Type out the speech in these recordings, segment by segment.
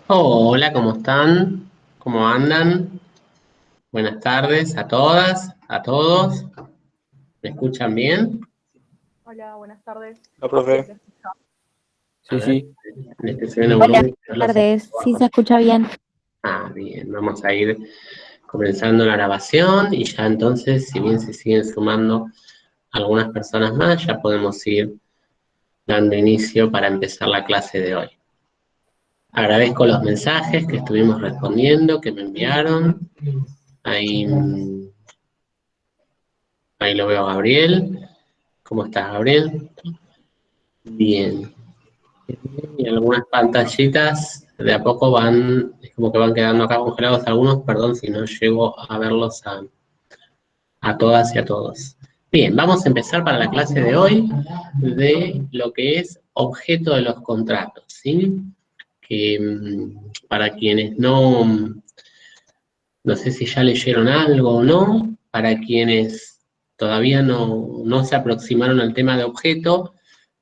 Hola, ¿cómo están? ¿Cómo andan? Buenas tardes a todas, a todos. ¿Me escuchan bien? Hola, buenas tardes. No, Sí, profe. se escucha. A Sí, ver, sí. le estoy subiendo el Hola, volumen. buenas tardes. Sí, se escucha bien. Bien, vamos a ir comenzando la grabación y ya entonces, si bien se siguen sumando algunas personas más, ya podemos ir dando inicio para empezar la clase de hoy. Agradezco los mensajes que estuvimos respondiendo, que me enviaron. Ahí, ahí lo veo a Gabriel. ¿Cómo estás, Gabriel? Bien. Y algunas pantallitas de a poco van, es como que van quedando acá congelados algunos, perdón si no llego a verlos a todas y a todos. Bien, vamos a empezar para la clase de hoy de lo que es objeto de los contratos, ¿sí? Que para quienes no sé si ya leyeron algo o no, para quienes todavía no se aproximaron al tema de objeto,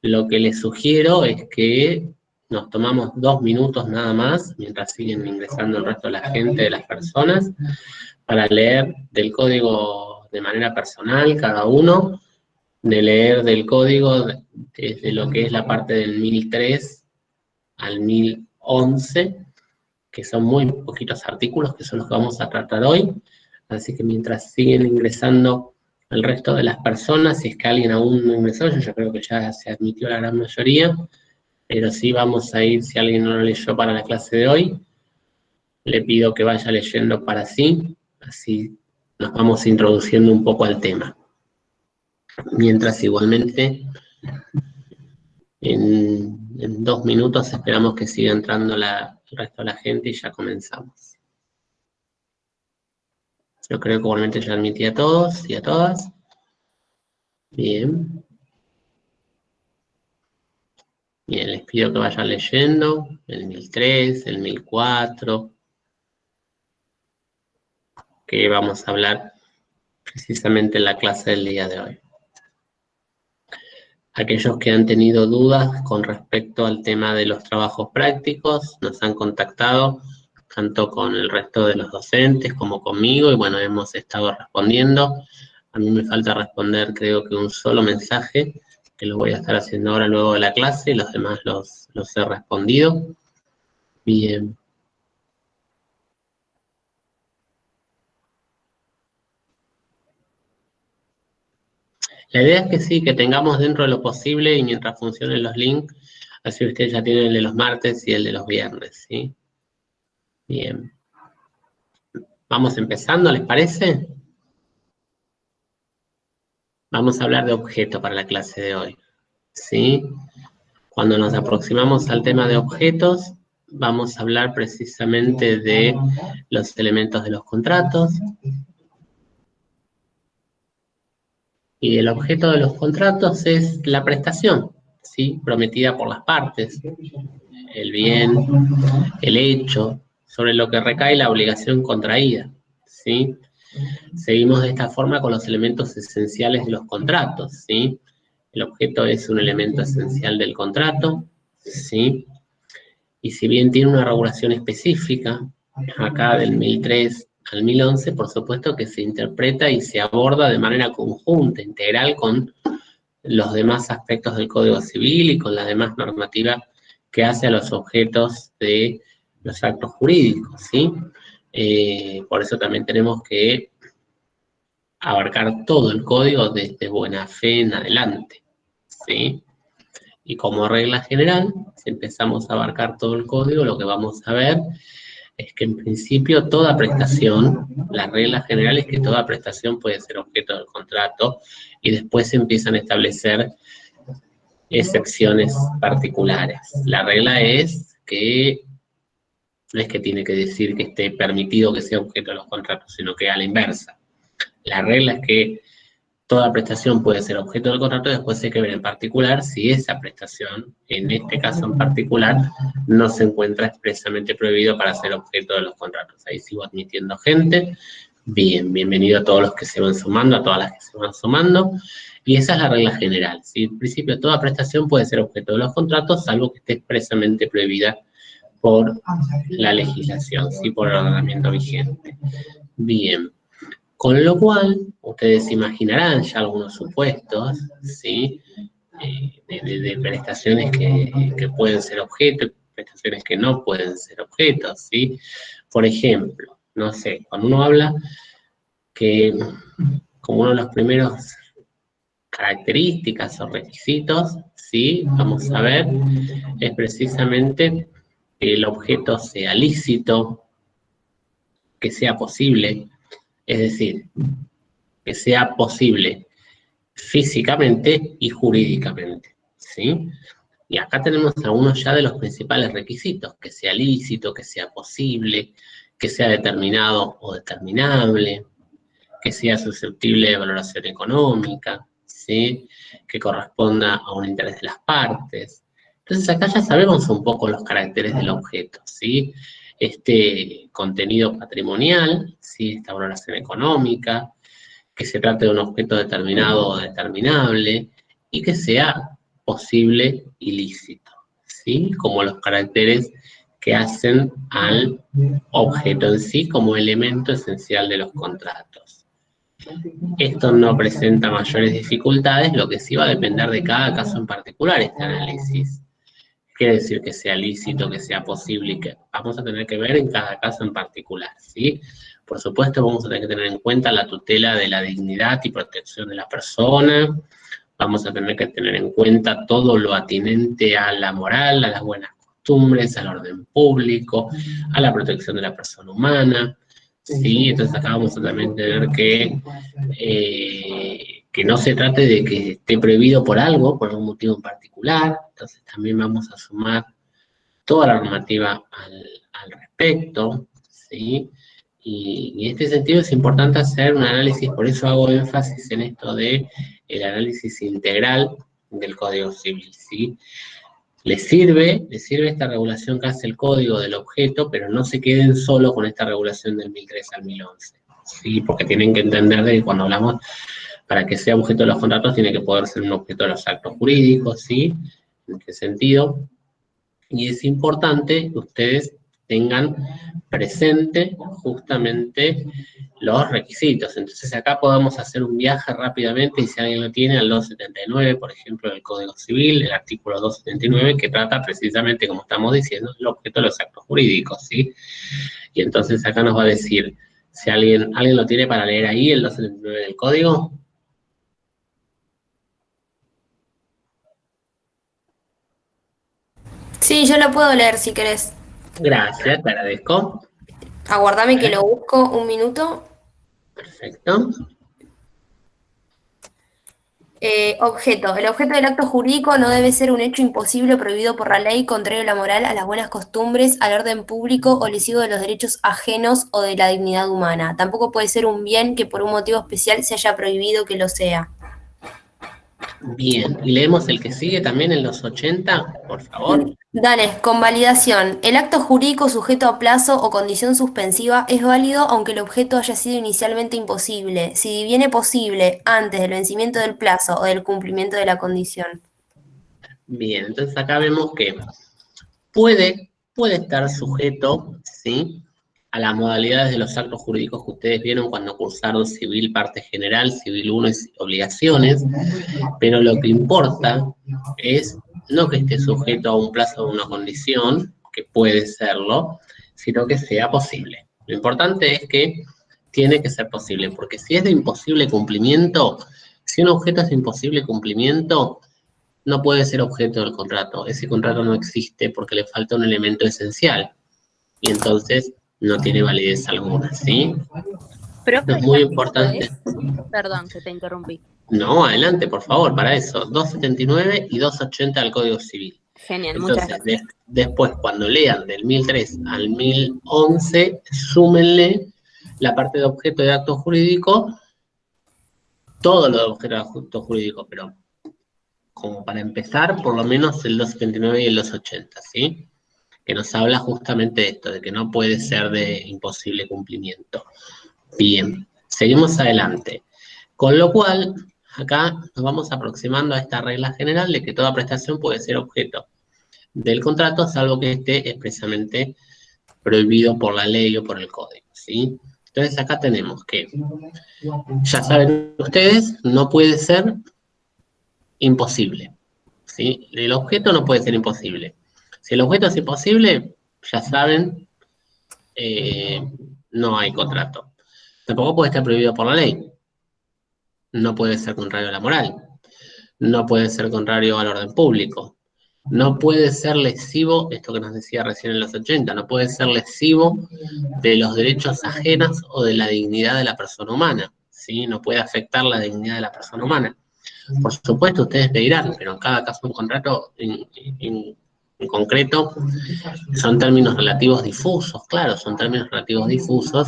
lo que les sugiero es que nos tomamos 2 minutos nada más, mientras siguen ingresando el resto de la gente, de las personas, para leer del código de manera personal cada uno, de leer del código desde lo que es la parte del 1003 al 1011, que son muy poquitos artículos, que son los que vamos a tratar hoy. Así que mientras siguen ingresando el resto de las personas, si es que alguien aún no ingresó, yo creo que ya se admitió la gran mayoría, pero sí vamos a ir, si alguien no lo leyó para la clase de hoy, le pido que vaya leyendo para sí, así nos vamos introduciendo un poco al tema. Mientras igualmente, en 2 minutos esperamos que siga entrando el resto de la gente y ya comenzamos. Yo creo que igualmente ya admití a todos y a todas. Bien. Bien, les pido que vayan leyendo el 1003, el 1004, que vamos a hablar precisamente en la clase del día de hoy. Aquellos que han tenido dudas con respecto al tema de los trabajos prácticos, nos han contactado tanto con el resto de los docentes como conmigo, y bueno, hemos estado respondiendo. A mí me falta responder, creo que un solo mensaje, que lo voy a estar haciendo ahora luego de la clase, y los demás los he respondido. Bien. La idea es que sí, que tengamos dentro de lo posible y mientras funcionen los links, así ustedes ya tienen el de los martes y el de los viernes, ¿sí? Bien. Vamos empezando, ¿les parece? Vamos a hablar de objeto para la clase de hoy, ¿sí? Cuando nos aproximamos al tema de objetos, vamos a hablar precisamente de los elementos de los contratos. Y el objeto de los contratos es la prestación, ¿sí? Prometida por las partes, el bien, el hecho, sobre lo que recae la obligación contraída, ¿sí? Seguimos de esta forma con los elementos esenciales de los contratos, ¿sí? El objeto es un elemento esencial del contrato, ¿sí? Y si bien tiene una regulación específica, acá del 1003 al 1011, por supuesto que se interpreta y se aborda de manera conjunta, integral con los demás aspectos del Código Civil y con la demás normativa que hace a los objetos de los actos jurídicos, ¿sí? Por eso también tenemos que abarcar todo el código desde buena fe en adelante, ¿sí? Y como regla general, si empezamos a abarcar todo el código, lo que vamos a ver es que en principio toda prestación, la regla general es que toda prestación puede ser objeto del contrato y después se empiezan a establecer excepciones particulares. La regla es que no es que tiene que decir que esté permitido que sea objeto de los contratos, sino que a la inversa. La regla es que toda prestación puede ser objeto del contrato, después hay que ver en particular si esa prestación, en este caso en particular, no se encuentra expresamente prohibido para ser objeto de los contratos. Ahí sigo admitiendo gente. Bien, bienvenido a todos los que se van sumando, a todas las que se van sumando. Y esa es la regla general, ¿sí? En principio, toda prestación puede ser objeto de los contratos, salvo que esté expresamente prohibida por la legislación, ¿sí? Por el ordenamiento vigente. Bien, con lo cual, ustedes imaginarán ya algunos supuestos, ¿sí? De prestaciones que pueden ser objeto, prestaciones que no pueden ser objetos, ¿sí? Por ejemplo, no sé, cuando uno habla que como uno de los primeros características o requisitos, ¿sí? Vamos a ver, es precisamente que el objeto sea lícito, que sea posible, es decir, que sea posible físicamente y jurídicamente, ¿sí? Y acá tenemos algunos ya de los principales requisitos, que sea lícito, que sea posible, que sea determinado o determinable, que sea susceptible de valoración económica, ¿sí? Que corresponda a un interés de las partes. Entonces acá ya sabemos un poco los caracteres del objeto, ¿sí? Este contenido patrimonial, ¿sí? Esta valoración económica, que se trate de un objeto determinado o determinable y que sea posible y lícito, ¿sí? Como los caracteres que hacen al objeto en sí como elemento esencial de los contratos. Esto no presenta mayores dificultades, lo que sí va a depender de cada caso en particular este análisis. Quiere decir que sea lícito, que sea posible y que vamos a tener que ver en cada caso en particular, ¿sí? Por supuesto, vamos a tener que tener en cuenta la tutela de la dignidad y protección de la persona, vamos a tener que tener en cuenta todo lo atinente a la moral, a las buenas costumbres, al orden público, a la protección de la persona humana, ¿sí? Entonces acá vamos a también tener que no se trate de que esté prohibido por algo, por algún motivo en particular, entonces también vamos a sumar toda la normativa al respecto, ¿sí? Y en este sentido es importante hacer un análisis, por eso hago énfasis en esto de el análisis integral del Código Civil, ¿sí? Les sirve esta regulación que hace el código del objeto, pero no se queden solo con esta regulación del 1003 al 1011, ¿sí? Porque tienen que entender de que cuando hablamos, para que sea objeto de los contratos, tiene que poder ser un objeto de los actos jurídicos, ¿sí? ¿En qué sentido? Y es importante que ustedes tengan presente justamente los requisitos. Entonces acá podemos hacer un viaje rápidamente, y si alguien lo tiene, al 279, por ejemplo, del Código Civil, el artículo 279, que trata precisamente, como estamos diciendo, el objeto de los actos jurídicos, ¿sí? Y entonces acá nos va a decir, si alguien lo tiene para leer ahí, el 279 del Código. Sí, yo lo puedo leer si querés. Gracias, te agradezco. Aguardame que lo busco un minuto. Perfecto. Objeto. El objeto del acto jurídico no debe ser un hecho imposible o prohibido por la ley, contrario a la moral, a las buenas costumbres, al orden público o lesivo de los derechos ajenos o de la dignidad humana. Tampoco puede ser un bien que por un motivo especial se haya prohibido que lo sea. Bien, y leemos el que sigue también en los 80, por favor. Dale, convalidación. El acto jurídico sujeto a plazo o condición suspensiva es válido aunque el objeto haya sido inicialmente imposible, si diviene posible antes del vencimiento del plazo o del cumplimiento de la condición. Bien, entonces acá vemos que puede estar sujeto, ¿sí?, a las modalidades de los actos jurídicos que ustedes vieron cuando cursaron civil parte general, civil 1 y obligaciones, pero lo que importa es no que esté sujeto a un plazo o una condición, que puede serlo, sino que sea posible. Lo importante es que tiene que ser posible, porque si es de imposible cumplimiento, si un objeto es de imposible cumplimiento, no puede ser objeto del contrato. Ese contrato no existe porque le falta un elemento esencial y entonces no tiene validez alguna, ¿sí? Esto Profe, es muy ¿el artículo importante. es? Perdón, que te interrumpí. No, adelante, por favor, para eso. 279 y 280 del Código Civil. Genial, muchas Entonces, gracias. después, cuando lean del 1003 al 1011, súmenle la parte de objeto de acto jurídico, todo lo de objeto de acto jurídico, pero como para empezar, por lo menos el 279 y el 280, ¿sí? Que nos habla justamente de esto, de que no puede ser de imposible cumplimiento. Bien, seguimos adelante. Con lo cual, acá nos vamos aproximando a esta regla general de que toda prestación puede ser objeto del contrato, salvo que esté expresamente prohibido por la ley o por el código, ¿sí? Entonces acá tenemos que, ya saben ustedes, no puede ser imposible, ¿sí? El objeto no puede ser imposible. Si el objeto es imposible, ya saben, no hay contrato. Tampoco puede estar prohibido por la ley. No puede ser contrario a la moral. No puede ser contrario al orden público. No puede ser lesivo, esto que nos decía recién en los 80, no puede ser lesivo de los derechos ajenos o de la dignidad de la persona humana, ¿sí? No puede afectar la dignidad de la persona humana. Por supuesto, ustedes me dirán, pero en cada caso un contrato en concreto son términos relativos difusos, claro, son términos relativos difusos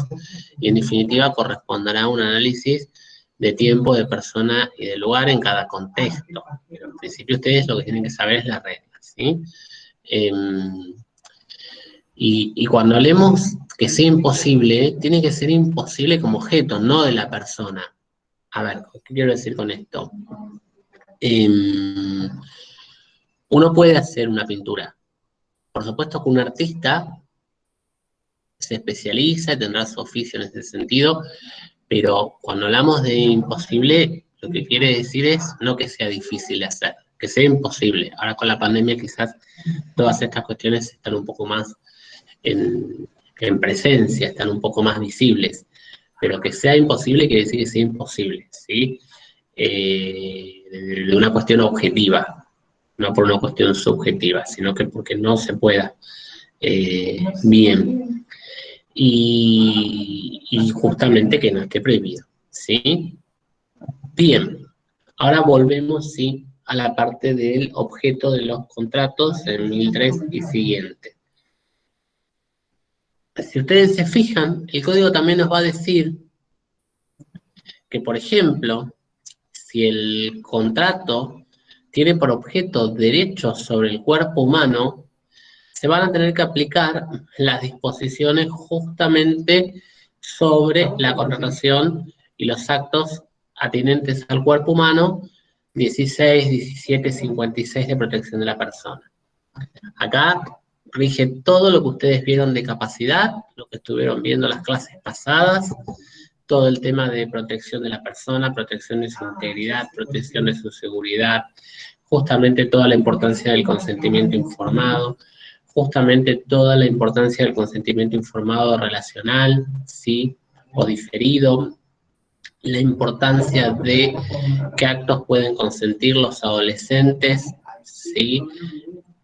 y en definitiva corresponderá a un análisis de tiempo, de persona y de lugar en cada contexto. Pero en principio ustedes lo que tienen que saber es la regla, ¿sí? Y cuando hablemos que sea imposible, tiene que ser imposible como objeto, no de la persona. A ver, ¿qué quiero decir con esto? Uno puede hacer una pintura. Por supuesto que un artista se especializa y tendrá su oficio en ese sentido, pero cuando hablamos de imposible, lo que quiere decir es no que sea difícil de hacer, que sea imposible. Ahora con la pandemia quizás todas estas cuestiones están un poco más en presencia, están un poco más visibles, pero que sea imposible quiere decir que sea imposible, ¿sí? De una cuestión objetiva, no por una cuestión subjetiva, sino que porque no se pueda bien. Y justamente que no esté prohibido, ¿sí? Bien, ahora volvemos, sí, a la parte del objeto de los contratos en 1003 y siguiente. Si ustedes se fijan, el código también nos va a decir que, por ejemplo, si el contrato tiene por objeto derechos sobre el cuerpo humano, se van a tener que aplicar las disposiciones justamente sobre la contratación y los actos atinentes al cuerpo humano, 16, 17, 56 de protección de la persona. Acá rige todo lo que ustedes vieron de capacidad, lo que estuvieron viendo las clases pasadas, todo el tema de protección de la persona, protección de su integridad, protección de su seguridad, justamente toda la importancia del consentimiento informado, justamente toda la importancia del consentimiento informado relacional, ¿sí? O diferido, la importancia de qué actos pueden consentir los adolescentes, ¿sí?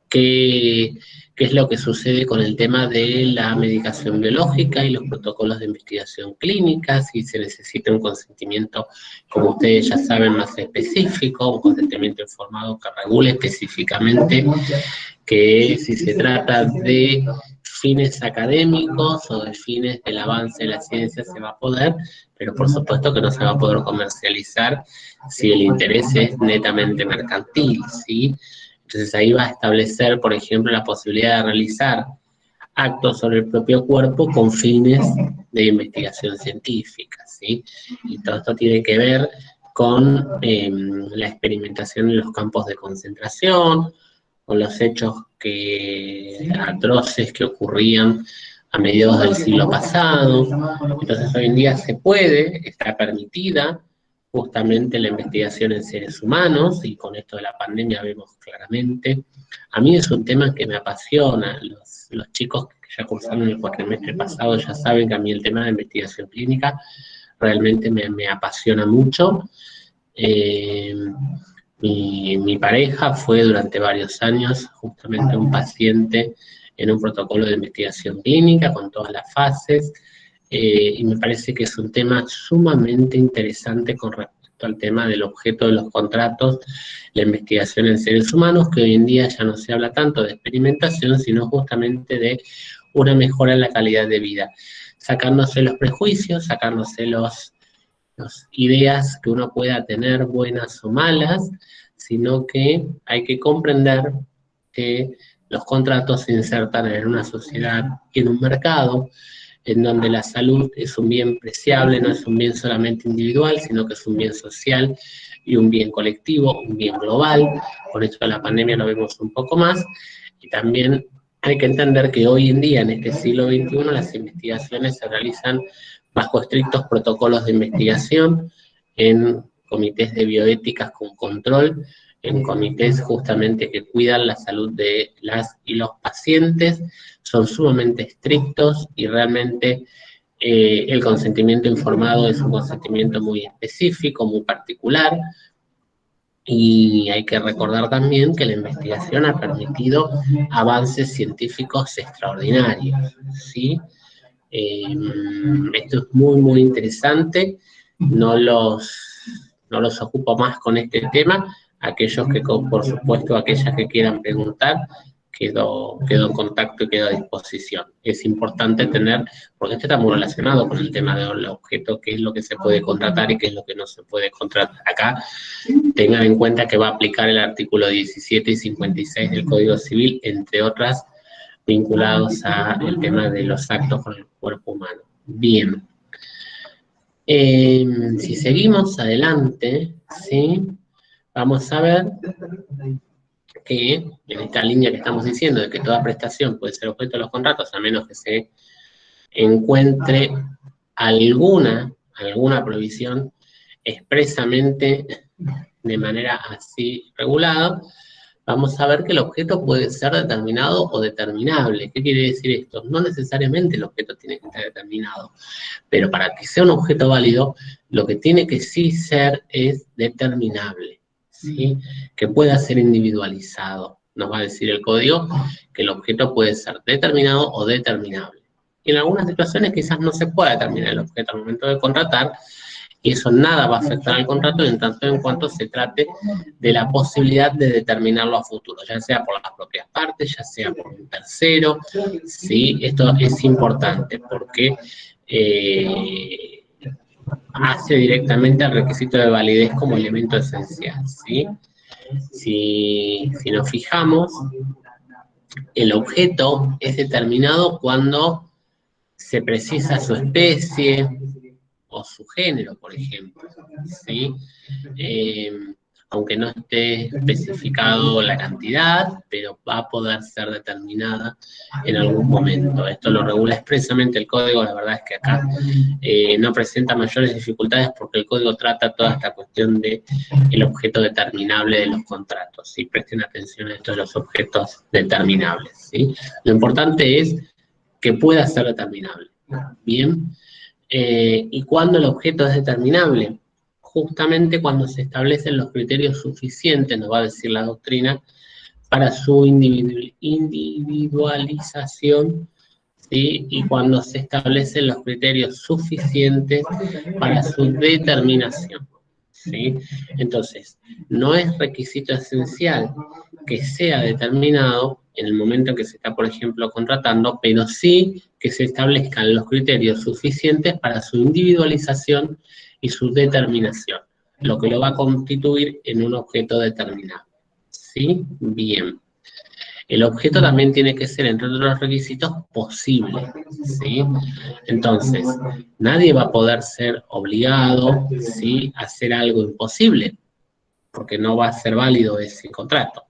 Qué es lo que sucede con el tema de la medicación biológica y los protocolos de investigación clínica, si se necesita un consentimiento, como ustedes ya saben, más específico, un consentimiento informado que regule específicamente que si se trata de fines académicos o de fines del avance de la ciencia se va a poder, pero por supuesto que no se va a poder comercializar si el interés es netamente mercantil, ¿sí? Entonces ahí va a establecer, por ejemplo, la posibilidad de realizar actos sobre el propio cuerpo con fines de investigación científica, ¿sí? Y todo esto tiene que ver con la experimentación en los campos de concentración, con los hechos atroces que ocurrían a mediados del siglo pasado. Entonces hoy en día se puede, está permitida justamente la investigación en seres humanos, y con esto de la pandemia vemos claramente. A mí es un tema que me apasiona. Los chicos que ya cursaron el cuatrimestre pasado ya saben que a mí el tema de investigación clínica realmente me apasiona mucho. Mi pareja fue durante varios años justamente un paciente en un protocolo de investigación clínica con todas las fases, y me parece que es un tema sumamente interesante con respecto al tema del objeto de los contratos, la investigación en seres humanos, que hoy en día ya no se habla tanto de experimentación, sino justamente de una mejora en la calidad de vida, sacándose los prejuicios, sacándose las ideas que uno pueda tener, buenas o malas, sino que hay que comprender que los contratos se insertan en una sociedad y en un mercado en donde la salud es un bien preciable, no es un bien solamente individual, sino que es un bien social y un bien colectivo, un bien global. Por eso la pandemia lo vemos un poco más, Y también hay que entender que hoy en día, en este siglo XXI, las investigaciones se realizan bajo estrictos protocolos de investigación, en comités de bioéticas con control, en comités justamente que cuidan la salud de las y los pacientes, son sumamente estrictos y realmente el consentimiento informado es un consentimiento muy específico, muy particular, y hay que recordar también que la investigación ha permitido avances científicos extraordinarios, ¿sí? Esto es muy, muy interesante, no los ocupo más con este tema. Aquellos que, por supuesto, aquellas que quieran preguntar, quedo en contacto y quedo a disposición. Es importante tener, porque esto está muy relacionado con el tema del objeto, qué es lo que se puede contratar y qué es lo que no se puede contratar. Acá tengan en cuenta que va a aplicar el artículo 17 y 56 del Código Civil, entre otras, vinculados al tema de los actos con el cuerpo humano. Bien. Si seguimos adelante, ¿sí? Vamos a ver que en esta línea que estamos diciendo de que toda prestación puede ser objeto de los contratos, a menos que se encuentre alguna prohibición expresamente de manera así regulada, vamos a ver que el objeto puede ser determinado o determinable. ¿Qué quiere decir esto? No necesariamente el objeto tiene que estar determinado, pero para que sea un objeto válido, lo que tiene que sí ser es determinable, ¿sí? Que pueda ser individualizado. Nos va a decir el código que el objeto puede ser determinado o determinable. Y en algunas situaciones quizás no se pueda determinar el objeto al momento de contratar, y eso nada va a afectar al contrato en tanto en cuanto se trate de la posibilidad de determinarlo a futuro, ya sea por las propias partes, ya sea por un tercero, ¿sí? Esto es importante porque hace directamente al requisito de validez como elemento esencial, ¿sí? Si nos fijamos, el objeto es determinado cuando se precisa su especie o su género, por ejemplo, ¿sí? Aunque no esté especificado la cantidad, pero va a poder ser determinada en algún momento. Esto lo regula expresamente el código. La verdad es que acá no presenta mayores dificultades porque el código trata toda esta cuestión de el objeto determinable de los contratos, ¿sí? Presten atención a esto de los objetos determinables, ¿sí? Lo importante es que pueda ser determinable, ¿bien? ¿Y cuándo el objeto es determinable? Justamente cuando se establecen los criterios suficientes, nos va a decir la doctrina, para su individualización, ¿sí? Y cuando se establecen los criterios suficientes para su determinación, ¿sí? Entonces, no es requisito esencial que sea determinado en el momento en que se está, por ejemplo, contratando, pero sí que se establezcan los criterios suficientes para su individualización y su determinación, lo que lo va a constituir en un objeto determinado, ¿sí? Bien. El objeto también tiene que ser, entre otros requisitos, posible, ¿sí? Entonces, nadie va a poder ser obligado, ¿sí?, a hacer algo imposible, porque no va a ser válido ese contrato.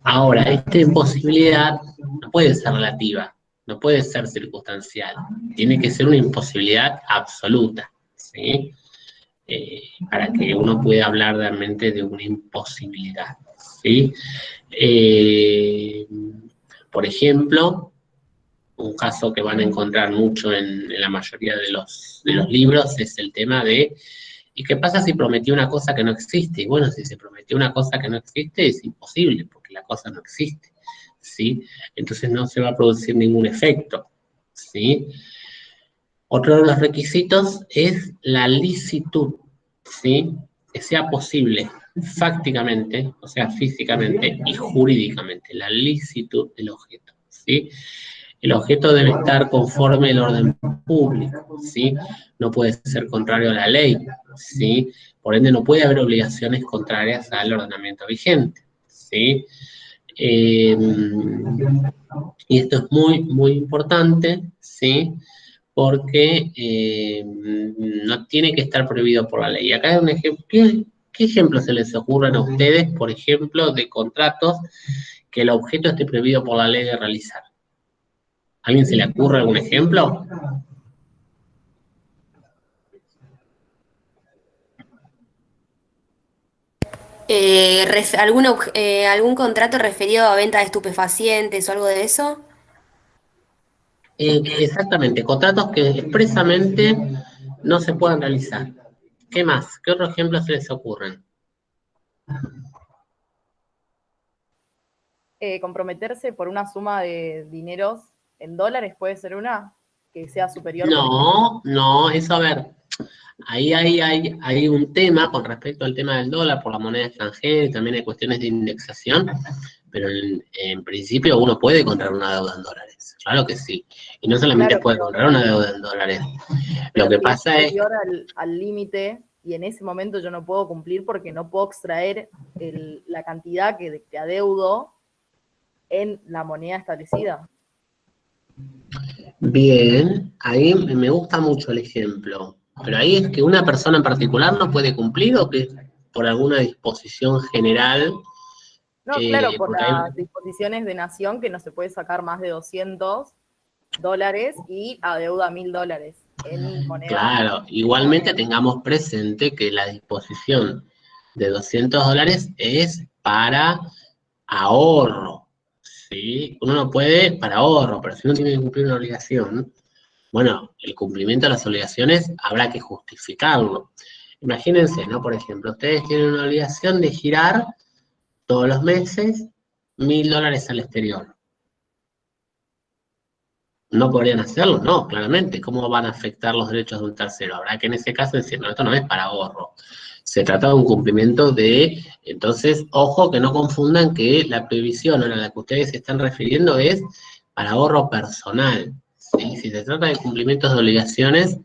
Ahora, esta imposibilidad no puede ser relativa, no puede ser circunstancial, tiene que ser una imposibilidad absoluta, ¿sí? Para que uno pueda hablar realmente de una imposibilidad, ¿sí? Por ejemplo, un caso que van a encontrar mucho en la mayoría de los libros es el tema de ¿y qué pasa si prometí una cosa que no existe? Y bueno, si se prometió una cosa que no existe, es imposible, porque la cosa no existe, ¿sí? Entonces no se va a producir ningún efecto, ¿sí? Otro de los requisitos es la licitud, ¿sí? Que sea posible fácticamente, o sea, físicamente y jurídicamente, la licitud del objeto, ¿sí? El objeto debe estar conforme al orden público, ¿sí? No puede ser contrario a la ley, ¿sí? Por ende, no puede haber obligaciones contrarias al ordenamiento vigente, ¿sí? Y esto es muy, muy importante, ¿sí? Porque no tiene que estar prohibido por la ley. Acá hay un ejemplo. ¿Qué ¿Qué ejemplos se les ocurren a ustedes, por ejemplo, de contratos que el objeto esté prohibido por la ley de realizar? ¿A alguien se le ocurre algún ejemplo? ¿Algún contrato referido a venta de estupefacientes o algo de eso? Exactamente, contratos que expresamente no se puedan realizar. ¿Qué más? ¿Qué otros ejemplos se les ocurren? Comprometerse por una suma de dineros en dólares puede ser una que sea superior, por ejemplo. No, eso a ver, ahí hay un tema con respecto al tema del dólar por la moneda extranjera y también hay cuestiones de indexación, pero en principio uno puede comprar una deuda en dólares, claro que sí. Y no solamente Claro, puede comprar una deuda en dólares. pero Lo que si pasa es es, superior al límite y en ese momento yo no puedo cumplir porque no puedo extraer la cantidad que adeudo en la moneda establecida. bien, ahí me gusta mucho el ejemplo, pero ahí es que una persona en particular no puede cumplir o que por alguna disposición general, No, claro, por porque hay, las disposiciones de nación que no se puede sacar más de $200 y adeuda $1.000 en moneda. claro, igualmente tengamos presente que la disposición de $200 es para ahorro, ¿sí? Uno no puede para ahorro, pero si uno tiene que cumplir una obligación, bueno, el cumplimiento de las obligaciones habrá que justificarlo. Imagínense, ¿no? Por ejemplo, ustedes tienen una obligación de girar todos los meses $1.000 al exterior. No podrían hacerlo, no, claramente. ¿Cómo van a afectar los derechos de un tercero? Habrá que en ese caso decir, no, esto no es para ahorro. Se trata de un cumplimiento de... Entonces, ojo que no confundan que la previsión a la que ustedes se están refiriendo es para ahorro personal, ¿sí? Si se trata de cumplimientos de obligaciones,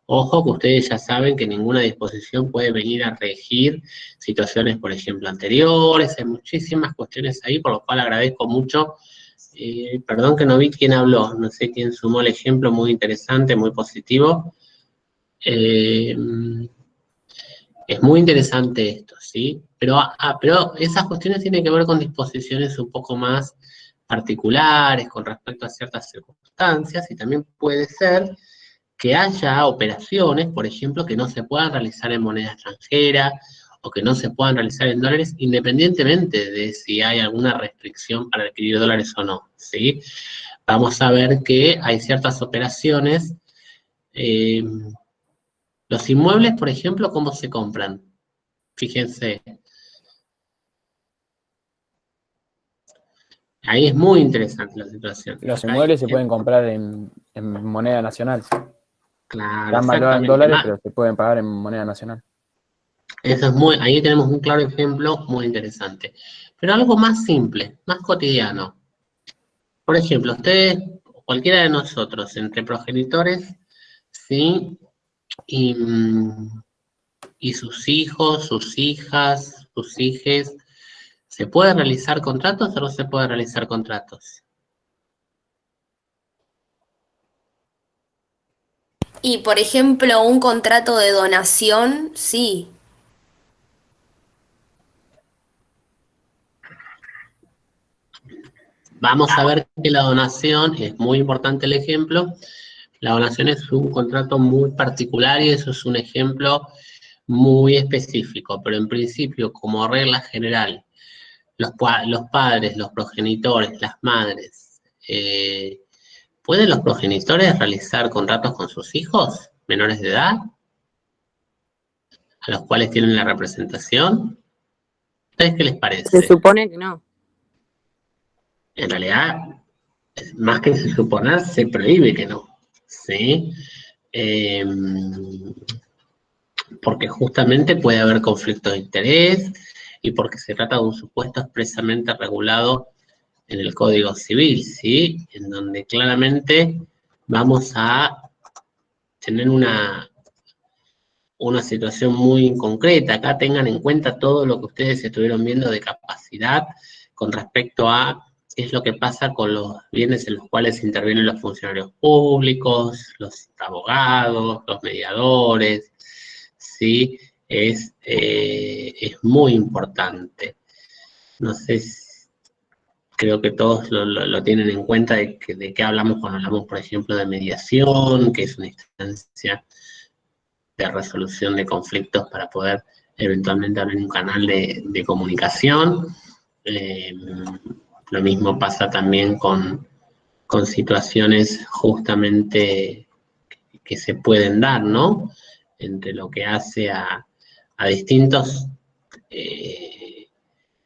ojo que ustedes ya saben que ninguna disposición puede venir a regir situaciones, por ejemplo, anteriores. Hay muchísimas cuestiones ahí, por lo cual agradezco mucho. Perdón que no vi quién habló, no sé quién sumó el ejemplo, muy interesante, muy positivo. Eh, es muy interesante esto, ¿sí? Pero esas cuestiones tienen que ver con disposiciones un poco más particulares con respecto a ciertas circunstancias y también puede ser que haya operaciones, por ejemplo, que no se puedan realizar en moneda extranjera o que no se puedan realizar en dólares, independientemente de si hay alguna restricción para adquirir dólares o no, ¿sí? Vamos a ver que hay ciertas operaciones. eh, los inmuebles, por ejemplo, ¿cómo se compran? Fíjense, ahí es muy interesante la situación. Los Acá hay inmuebles se pueden ejemplos. comprar en moneda nacional. Claro, Están valorados en exactamente. dólares, pero se pueden pagar en moneda nacional. Eso es muy, ahí tenemos un claro ejemplo muy interesante. Pero algo más simple, más cotidiano. Por ejemplo, ustedes, cualquiera de nosotros, entre progenitores, ¿sí? Y, y sus hijos, sus hijas, sus hijes, ¿se pueden realizar contratos o no se pueden realizar contratos? Y, por ejemplo, un contrato de donación, sí. Vamos a ver que la donación, es muy importante el ejemplo, la donación es un contrato muy particular y eso es un ejemplo muy específico, pero en principio, como regla general, los padres, los progenitores, las madres, ¿pueden los progenitores realizar contratos con sus hijos menores de edad, a los cuales tienen la representación? ¿Ustedes qué les Se parece? supone que no. En realidad, más que se suponer, se prohíbe que no, ¿sí? Eh, porque justamente puede haber conflicto de interés y porque se trata de un supuesto expresamente regulado en el Código Civil, ¿sí? En donde claramente vamos a tener una situación muy concreta. Acá tengan en cuenta todo lo que ustedes estuvieron viendo de capacidad con respecto a qué es lo que pasa con los bienes en los cuales intervienen los funcionarios públicos, los abogados, los mediadores, ¿sí? es muy importante. No sé, creo que todos lo tienen en cuenta de qué hablamos cuando hablamos, por ejemplo, de mediación, que es una instancia de resolución de conflictos para poder eventualmente abrir un canal de comunicación. Lo mismo pasa también con situaciones justamente que se pueden dar, ¿no? Entre lo que hace a distintos,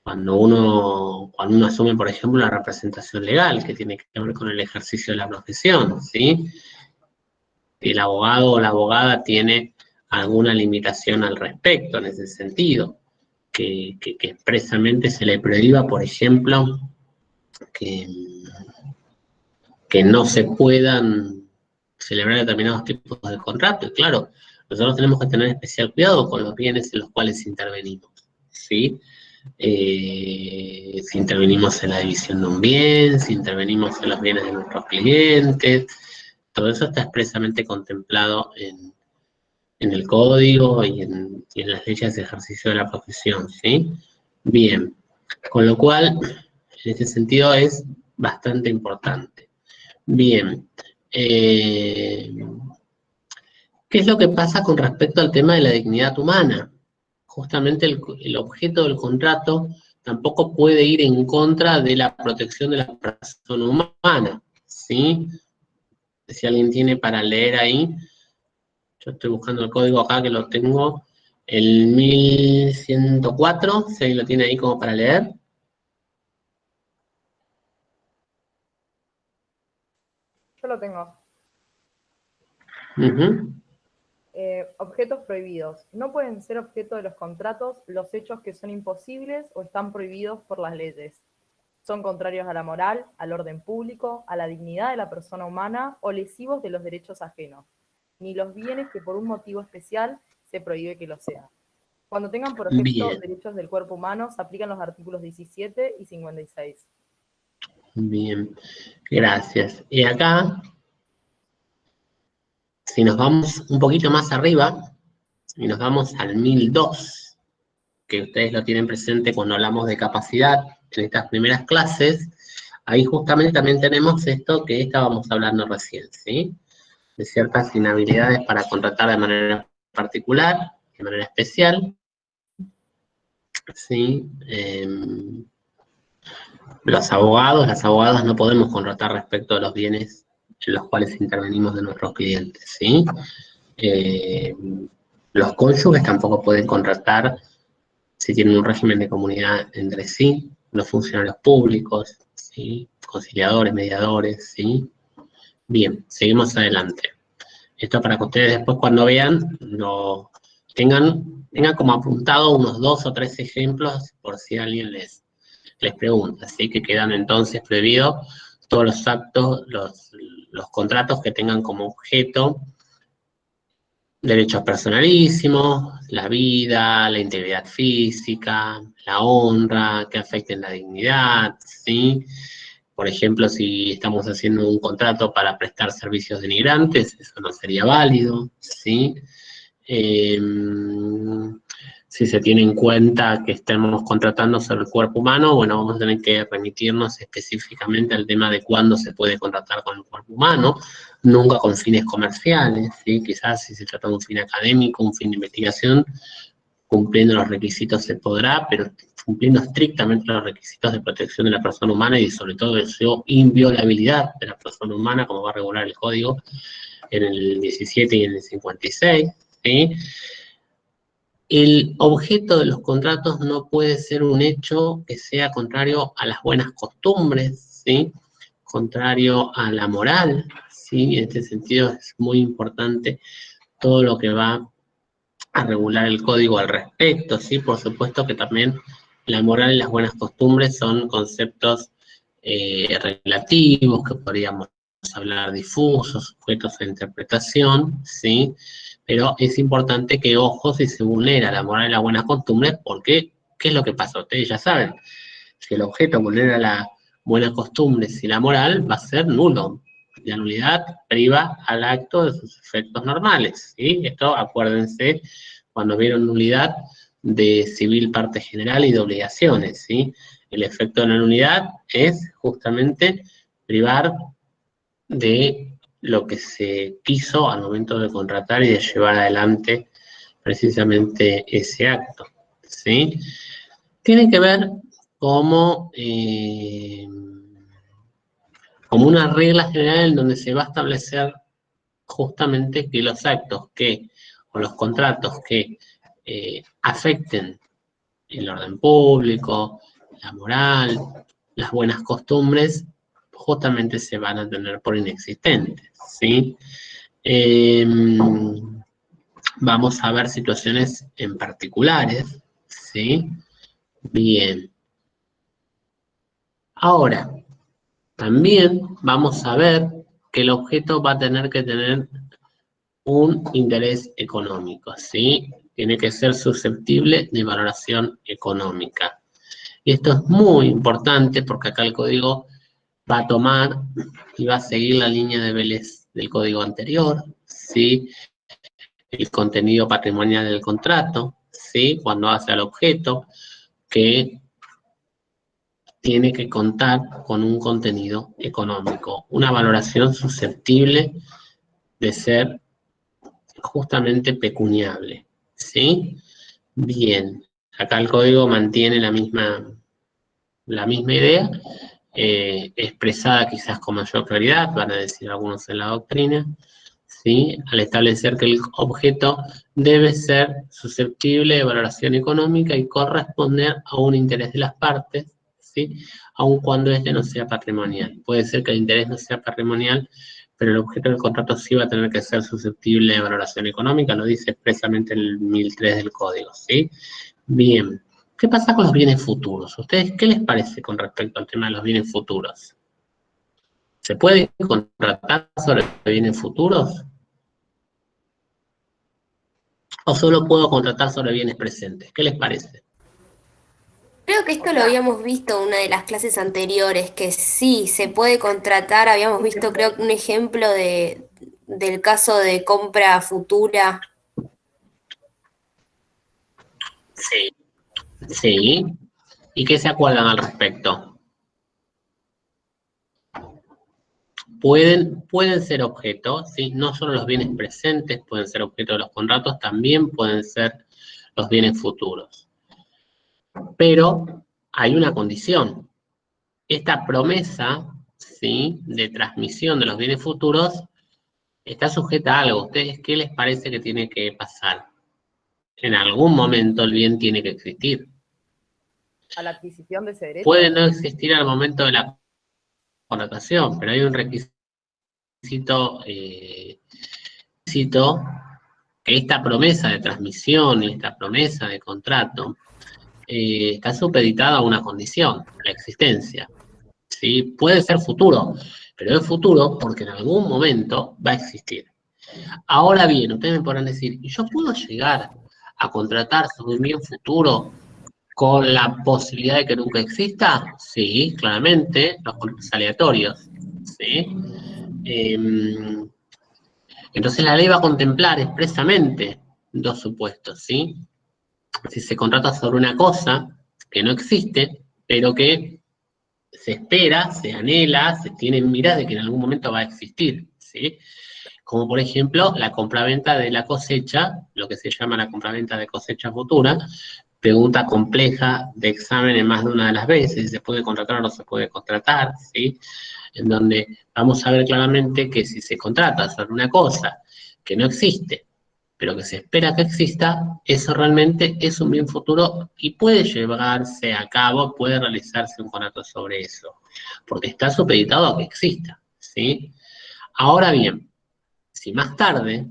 cuando uno asume, por ejemplo, la representación legal, que tiene que ver con el ejercicio de la profesión, ¿sí? El abogado o la abogada tiene alguna limitación al respecto en ese sentido, que expresamente se le prohíba, por ejemplo, que no se puedan celebrar determinados tipos de contratos. Y claro, nosotros tenemos que tener especial cuidado con los bienes en los cuales intervenimos, ¿sí? Si intervenimos en la división de un bien, si intervenimos en los bienes de nuestros clientes, todo eso está expresamente contemplado en el código y en las leyes de ejercicio de la profesión, ¿sí? Bien, con lo cual, en este sentido es bastante importante. Bien, ¿qué es lo que pasa con respecto al tema de la dignidad humana? Justamente el objeto del contrato tampoco puede ir en contra de la protección de la persona humana, ¿sí? Si alguien tiene para leer ahí, yo estoy buscando el código acá que lo tengo, el 1104, si alguien lo tiene ahí como para leer. Yo lo tengo. Objetos prohibidos. No pueden ser objeto de los contratos los hechos que son imposibles o están prohibidos por las leyes. Son contrarios a la moral, al orden público, a la dignidad de la persona humana o lesivos de los derechos ajenos, ni los bienes que por un motivo especial se prohíbe que lo sean. Cuando tengan por objeto derechos del cuerpo humano, se aplican los artículos 17 y 56. Bien, gracias. Y acá, si nos vamos un poquito más arriba, y nos vamos al 1002, que ustedes lo tienen presente cuando hablamos de capacidad en estas primeras clases, ahí justamente también tenemos esto que estábamos hablando recién, ¿sí? De ciertas inhabilidades para contratar de manera particular, de manera especial, ¿sí? Los abogados, las abogadas no podemos contratar respecto a los bienes en los cuales intervenimos de nuestros clientes, ¿sí? Los cónyuges tampoco pueden contratar si tienen un régimen de comunidad entre sí, los funcionarios públicos, ¿sí? Conciliadores, mediadores, ¿sí? Bien, seguimos adelante. Esto para que ustedes después cuando vean, tengan como apuntado unos 2 o 3 ejemplos por si alguien les pregunta, ¿sí? Que quedan entonces prohibidos todos los actos, los contratos que tengan como objeto derechos personalísimos, la vida, la integridad física, la honra, que afecten la dignidad, ¿sí? Por ejemplo, si estamos haciendo un contrato para prestar servicios denigrantes, eso no sería válido, ¿sí? Si se tiene en cuenta que estemos contratando sobre el cuerpo humano, bueno, vamos a tener que remitirnos específicamente al tema de cuándo se puede contratar con el cuerpo humano, nunca con fines comerciales, ¿sí? Quizás si se trata de un fin académico, un fin de investigación, cumpliendo los requisitos se podrá, pero cumpliendo estrictamente los requisitos de protección de la persona humana y sobre todo de su inviolabilidad de la persona humana, como va a regular el código en el 17 y en el 56, ¿sí? El objeto de los contratos no puede ser un hecho que sea contrario a las buenas costumbres, ¿sí? Contrario a la moral, ¿sí? En este sentido es muy importante todo lo que va a regular el código al respecto, ¿sí? Por supuesto que también la moral y las buenas costumbres son conceptos relativos, que podríamos hablar difusos, sujetos a interpretación, ¿sí? Pero es importante que, ojo, si se vulnera la moral y las buenas costumbres, porque, ¿qué es lo que pasa? Ustedes ya saben, si el objeto vulnera las buenas costumbres y la moral, va a ser nulo. La nulidad priva al acto de sus efectos normales, ¿sí? Esto, acuérdense, cuando vieron nulidad de civil parte general y de obligaciones, ¿sí? El efecto de la nulidad es justamente privar de lo que se quiso al momento de contratar y de llevar adelante precisamente ese acto, ¿sí? Tiene que ver como una regla general en donde se va a establecer justamente que los actos o los contratos que afecten el orden público, la moral, las buenas costumbres, justamente se van a tener por inexistentes, ¿sí? Vamos a ver situaciones en particulares, ¿sí? Bien. Ahora, también vamos a ver que el objeto va a tener que tener un interés económico, ¿sí? Tiene que ser susceptible de valoración económica. Y esto es muy importante porque acá el código va a tomar y va a seguir la línea de Vélez del código anterior, ¿sí? El contenido patrimonial del contrato, ¿sí? Cuando hace al objeto que tiene que contar con un contenido económico, una valoración susceptible de ser justamente pecuniable, ¿sí? Bien, acá el código mantiene la misma idea, expresada quizás con mayor claridad, van a decir algunos en la doctrina, ¿sí? Al establecer que el objeto debe ser susceptible de valoración económica y corresponder a un interés de las partes, ¿sí? Aun cuando este no sea patrimonial. Puede ser que el interés no sea patrimonial, pero el objeto del contrato sí va a tener que ser susceptible de valoración económica, lo dice expresamente el 1003 del código, ¿sí? Bien. ¿Qué pasa con los bienes futuros? ¿Ustedes qué les parece con respecto al tema de los bienes futuros? ¿Se puede contratar sobre bienes futuros? ¿O solo puedo contratar sobre bienes presentes? ¿Qué les parece? Creo que esto lo habíamos visto en una de las clases anteriores, que sí, se puede contratar, habíamos visto creo que un ejemplo del caso de compra futura. Sí. Sí. ¿Y qué se acuerdan al respecto? Pueden ser objetos, ¿sí? No solo los bienes presentes pueden ser objeto de los contratos, también pueden ser los bienes futuros. Pero hay una condición. Esta promesa, ¿sí?, de transmisión de los bienes futuros está sujeta a algo. ¿Ustedes qué les parece que tiene que pasar? En algún momento el bien tiene que existir. A la adquisición de ese derecho. Puede no existir al momento de la contratación, pero hay un requisito que esta promesa de transmisión y esta promesa de contrato está supeditada a una condición, la existencia. ¿Sí? Puede ser futuro, pero es futuro porque en algún momento va a existir. Ahora bien, ustedes me podrán decir, ¿y yo puedo llegar a contratar sobre un bien futuro con la posibilidad de que nunca exista? Sí, claramente, los contratos aleatorios. ¿Sí? Entonces la ley va a contemplar expresamente dos supuestos, ¿sí? Si se contrata sobre una cosa que no existe, pero que se espera, se anhela, se tiene en mira de que en algún momento va a existir, ¿sí? Como por ejemplo la compraventa de la cosecha, lo que se llama la compraventa de cosecha futura, pregunta compleja de examen en más de una de las veces, se puede contratar o no se puede contratar, ¿sí? En donde vamos a ver claramente que si se contrata sobre una cosa que no existe, pero que se espera que exista, eso realmente es un bien futuro y puede llevarse a cabo, puede realizarse un contrato sobre eso, porque está supeditado a que exista, ¿sí? Ahora bien, si más tarde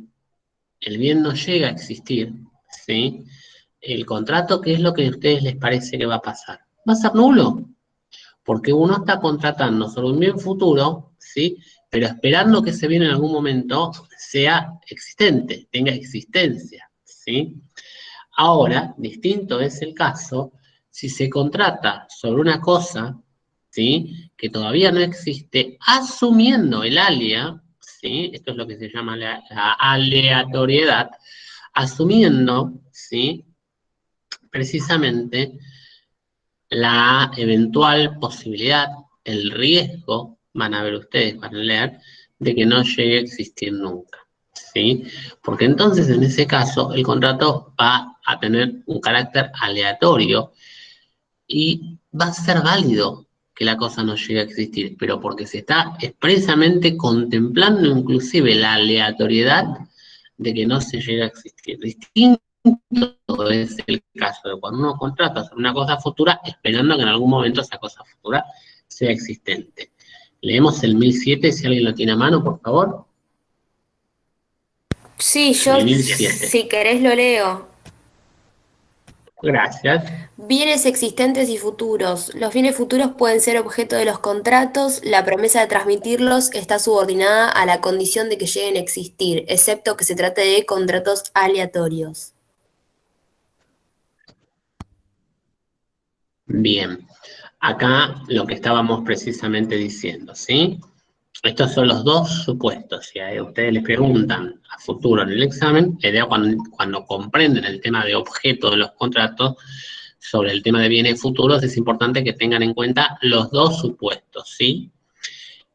el bien no llega a existir, ¿sí? El contrato, ¿qué es lo que a ustedes les parece que va a pasar? Va a ser nulo, porque uno está contratando sobre un bien futuro, ¿sí? Pero esperando que ese bien en algún momento sea existente, tenga existencia, ¿sí? Ahora, distinto es el caso si se contrata sobre una cosa, ¿sí?, que todavía no existe, asumiendo el alia, ¿sí? Esto es lo que se llama la aleatoriedad, asumiendo ¿sí? Precisamente la eventual posibilidad, el riesgo, van a ver ustedes, van a leer, de que no llegue a existir nunca, ¿sí? Porque entonces en ese caso el contrato va a tener un carácter aleatorio y va a ser válido que la cosa no llegue a existir, pero porque se está expresamente contemplando inclusive la aleatoriedad de que no se llegue a existir. Distinto es el caso de cuando uno contrata sobre una cosa futura esperando que en algún momento esa cosa futura sea existente. Leemos el 1007, si alguien lo tiene a mano, por favor. Sí, yo, El 1007. si querés, lo leo. Gracias. Bienes existentes y futuros. Los bienes futuros pueden ser objeto de los contratos. La promesa de transmitirlos está subordinada a la condición de que lleguen a existir, excepto que se trate de contratos aleatorios. Bien. Acá lo que estábamos precisamente diciendo, ¿sí? Estos son los dos supuestos. Si a ustedes les preguntan a futuro en el examen, la idea cuando comprenden el tema de objeto de los contratos, sobre el tema de bienes futuros, es importante que tengan en cuenta los dos supuestos, ¿sí?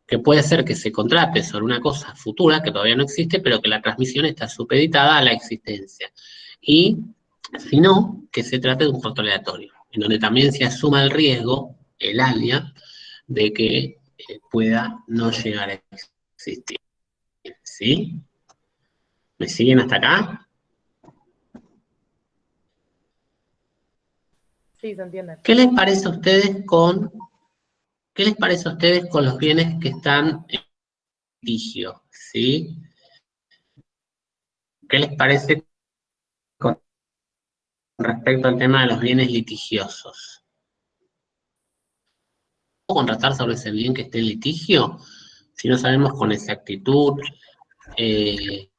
Que puede ser que se contrate sobre una cosa futura que todavía no existe, pero que la transmisión está supeditada a la existencia. Y, si no, que se trate de un contrato aleatorio, en donde también se asuma el riesgo, el alia, de que pueda no llegar a existir, ¿sí? ¿Me siguen hasta acá? Sí, se entiende. ¿Qué les parece a ustedes con los bienes que están en litigio? ¿Sí? ¿Qué les parece con respecto al tema de los bienes litigiosos? ¿Cómo contratar sobre ese bien que esté en litigio si no sabemos con exactitud? ¿Ustedes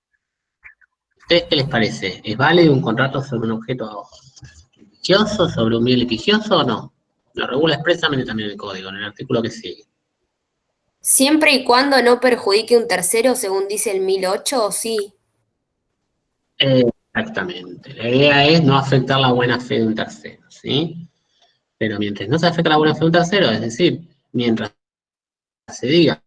qué les parece? ¿Es válido un contrato sobre un objeto litigioso, sobre un bien litigioso o no? Lo regula expresamente también el código, en el artículo que sigue. Siempre y cuando no perjudique un tercero, según dice el 1008, sí. Exactamente. La idea es no afectar la buena fe de un tercero, ¿sí? Pero mientras no se afecte la buena fe de un tercero, es decir, mientras se diga,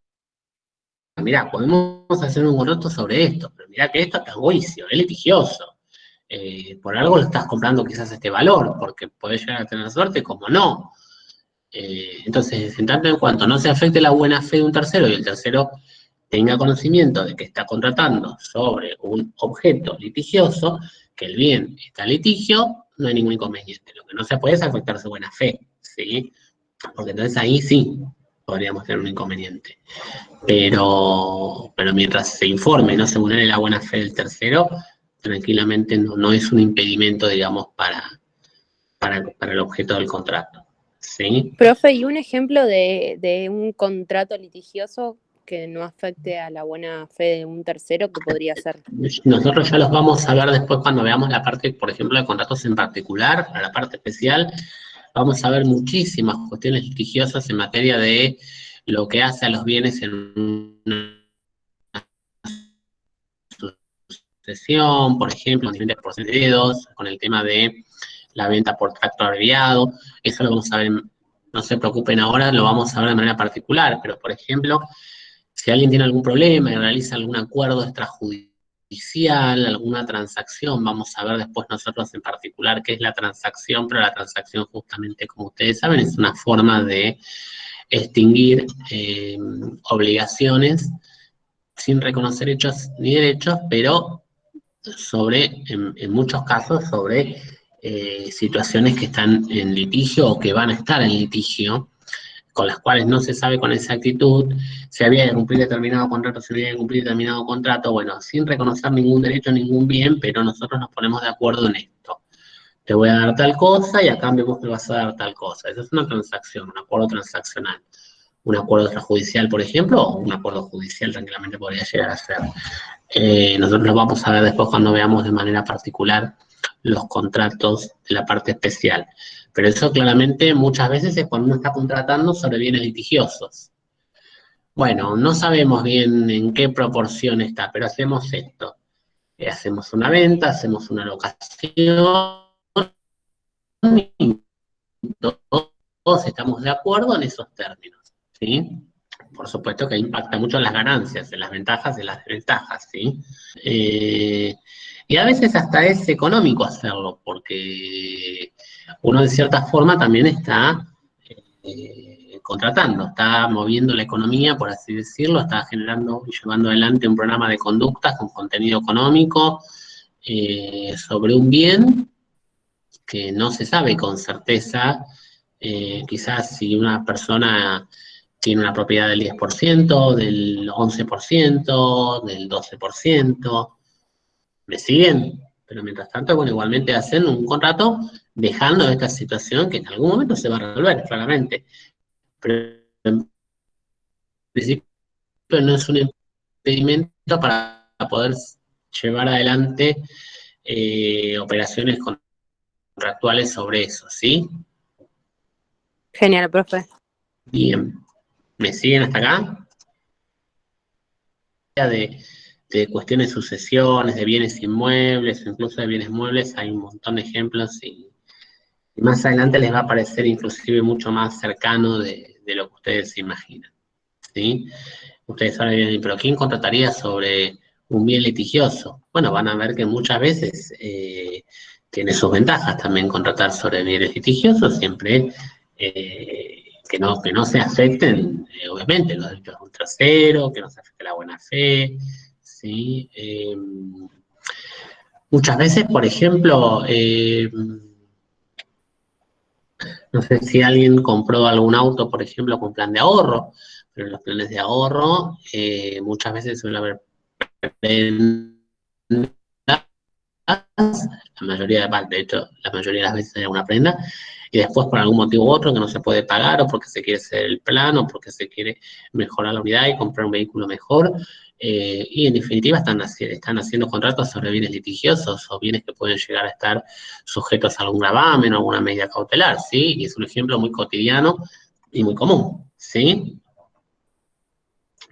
mirá, podemos hacer un contrato sobre esto, pero mirá que esto está en juicio, es litigioso. Por algo lo estás comprando quizás este valor, porque podés llegar a tener suerte, como no. Entonces, en tanto en cuanto no se afecte la buena fe de un tercero y el tercero tenga conocimiento de que está contratando sobre un objeto litigioso, que el bien está en litigio, no hay ningún inconveniente. Lo que no se puede es afectar su buena fe, ¿sí? Porque entonces ahí sí podríamos tener un inconveniente. Pero mientras se informe y no se vulnere la buena fe del tercero, tranquilamente no es un impedimento, digamos, para el objeto del contrato, ¿sí? Profe, ¿y un ejemplo de un contrato litigioso que no afecte a la buena fe de un tercero que podría ser? Nosotros ya los vamos a ver después cuando veamos la parte, por ejemplo, de contratos en particular, a la parte especial. Vamos a ver muchísimas cuestiones litigiosas en materia de lo que hace a los bienes en una sucesión, por ejemplo, en diferentes procedidos, con el tema de la venta por tracto abreviado. Eso lo vamos a ver, no se preocupen ahora, lo vamos a ver de manera particular, pero por ejemplo, si alguien tiene algún problema y realiza algún acuerdo extrajudicial, alguna transacción, vamos a ver después nosotros en particular qué es la transacción, pero la transacción justamente, como ustedes saben, es una forma de extinguir obligaciones sin reconocer hechos ni derechos, pero en muchos casos, sobre situaciones que están en litigio o que van a estar en litigio, con las cuales no se sabe con exactitud si había que cumplir determinado contrato, si había que cumplir determinado contrato, bueno, sin reconocer ningún derecho, ningún bien, pero nosotros nos ponemos de acuerdo en esto. Te voy a dar tal cosa y a cambio vos me vas a dar tal cosa. Esa es una transacción, un acuerdo transaccional. Un acuerdo extrajudicial, por ejemplo, o un acuerdo judicial tranquilamente podría llegar a ser. Nosotros lo vamos a ver después cuando veamos de manera particular los contratos de la parte especial. Pero eso claramente muchas veces es cuando uno está contratando sobre bienes litigiosos. Bueno, no sabemos bien en qué proporción está, pero hacemos esto. hacemos una venta, hacemos una locación, y todos estamos de acuerdo en esos términos, ¿sí? Por supuesto que impacta mucho en las ganancias, en las ventajas y en las desventajas, ¿sí? Y a veces hasta es económico hacerlo, porque uno de cierta forma también está contratando, está moviendo la economía, por así decirlo, está generando y llevando adelante un programa de conductas con contenido económico sobre un bien que no se sabe con certeza. Quizás si una persona tiene una propiedad del 10%, del 11%, del 12%, ¿me siguen? Pero mientras tanto, bueno, igualmente hacen un contrato dejando esta situación que en algún momento se va a resolver, claramente. Pero en principio no es un impedimento para poder llevar adelante operaciones contractuales sobre eso, ¿sí? Genial, profe. Bien, ¿me siguen hasta acá? De cuestiones de sucesiones, de bienes inmuebles, incluso de bienes muebles, hay un montón de ejemplos y más adelante les va a parecer inclusive mucho más cercano de lo que ustedes se imaginan, ¿sí? Ustedes ahora dirán, pero ¿quién contrataría sobre un bien litigioso? Bueno, van a ver que muchas veces tiene sus ventajas también contratar sobre bienes litigiosos, siempre que no se afecten, obviamente, los derechos de un tercero, que no se afecte la buena fe, ¿sí? Muchas veces, por ejemplo, no sé si alguien compró algún auto, por ejemplo, con plan de ahorro, pero en los planes de ahorro muchas veces suele haber prendas, la mayoría de hecho, la mayoría de las veces hay una prenda, y después por algún motivo u otro que no se puede pagar, o porque se quiere hacer el plan, o porque se quiere mejorar la unidad y comprar un vehículo mejor, y en definitiva están haciendo contratos sobre bienes litigiosos o bienes que pueden llegar a estar sujetos a algún gravamen o alguna medida cautelar, ¿sí? Y es un ejemplo muy cotidiano y muy común, ¿sí?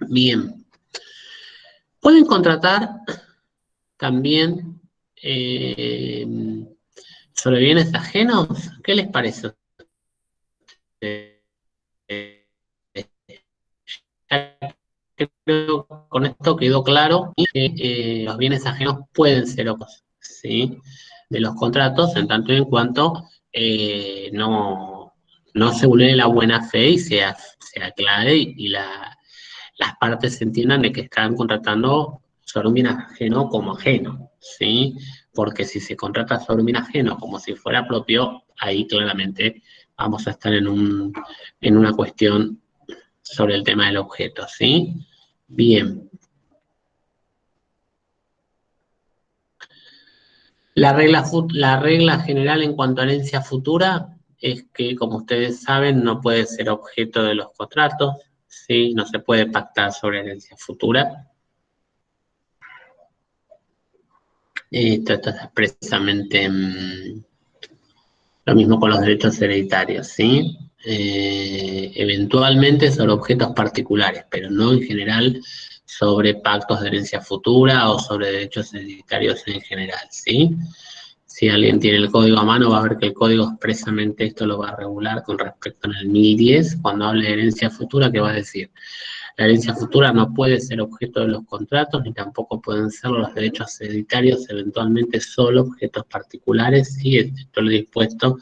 Bien. Pueden contratar también sobre bienes ajenos. ¿Qué les parece? Creo que con esto quedó claro que los bienes ajenos pueden ser opos, ¿sí? De los contratos, en tanto y en cuanto no se vulnere la buena fe y se aclare y las partes entiendan de que están contratando sobre un bien ajeno como ajeno, ¿sí? Porque si se contrata sobre un bien ajeno como si fuera propio, ahí claramente vamos a estar en una cuestión sobre el tema del objeto, ¿sí? Bien. La regla general en cuanto a herencia futura es que, como ustedes saben, no puede ser objeto de los contratos, ¿sí? No se puede pactar sobre herencia futura. Esto está expresamente lo mismo con los derechos hereditarios, ¿sí? Eventualmente sobre objetos particulares, pero no en general sobre pactos de herencia futura o sobre derechos hereditarios en general, ¿sí? Si alguien tiene el código a mano, va a ver que el código expresamente esto lo va a regular con respecto en el 1010, cuando hable de herencia futura, ¿qué va a decir? La herencia futura no puede ser objeto de los contratos, ni tampoco pueden ser los derechos hereditarios, eventualmente solo objetos particulares, y esto lo he dispuesto